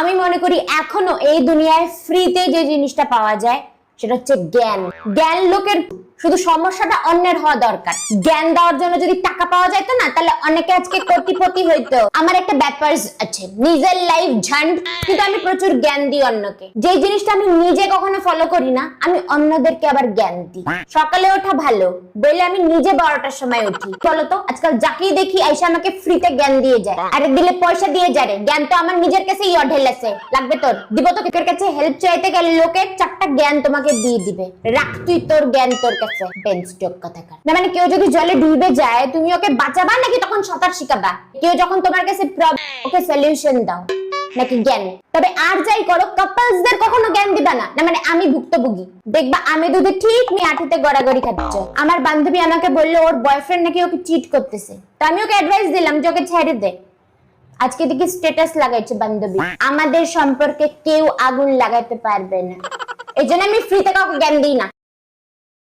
আমি মনে করি এখনো এই দুনিয়ায় ফ্রিতে যে জিনিসটা পাওয়া যায় সেটা হচ্ছে জ্ঞান। জ্ঞান লোকের, শুধু সমস্যাটা অন্যের হওয়া দরকার। জ্ঞান দেওয়ার জন্য যদি টাকা পাওয়া যেত না, তাহলে অনেকে আজকে কোটিপতি হইতো। আমার একটা ব্যাপার আছে, নিজের লাইফ ঝান্ড, কিন্তু আমি প্রচুর জ্ঞান দিই অন্যকে। যে জিনিসটা আমি নিজে কখনো ফলো করি না, আমি অন্যদেরকে আবার জ্ঞান দিই। সকালে ওঠা ভালো বলে আমি নিজে 12টার সময় উঠি। বলতো আজকাল যাকেই দেখি আইসা আমাকে ফ্রিতে জ্ঞান দিয়ে যায়, আরে দিলে পয়সা দিয়ে যায়। জ্ঞান তো আমার নিজের কাছেই অঢেল আছে, লাগবে তোর দিব তো। কেকের কাছে হেল্প চাইতে গেলে লোকে 4টা জ্ঞান তোমাকে দিয়ে দিবে, রাখ তুই তোর জ্ঞান তোর কাছে। না মানে কেউ যদি জলে ডুবে যায়, তুমি ওকে বাঁচাবা নাকি তখন সাঁতার শিখাবা? কেউ যখন তোমার কাছে ওকে সলিউশন দাও নাকি জ্ঞান? তবে আর যাই করো, কাপলসদের কখনো জ্ঞান দিবা না। না মানে আমি ভুক্তভোগী, দেখবা আমি দুধে ঠিক আঠিতে গড়াগড়ি খাচ্ছে। আমার বান্ধবী আমাকে বললো ওর বয়ফ্রেন্ড নাকি ওকে চিট করতেছে, তো আমি ওকে অ্যাডভাইস দিলাম যে ওকে ছেড়ে দে। আজকে দেখি স্ট্যাটাস লাগাইছে বান্ধবী, আমাদের সম্পর্কে কেউ আগুন লাগাইতে পারবে না। এই জন্য আমি ফ্রিতে কাউকে জ্ঞান দিই না।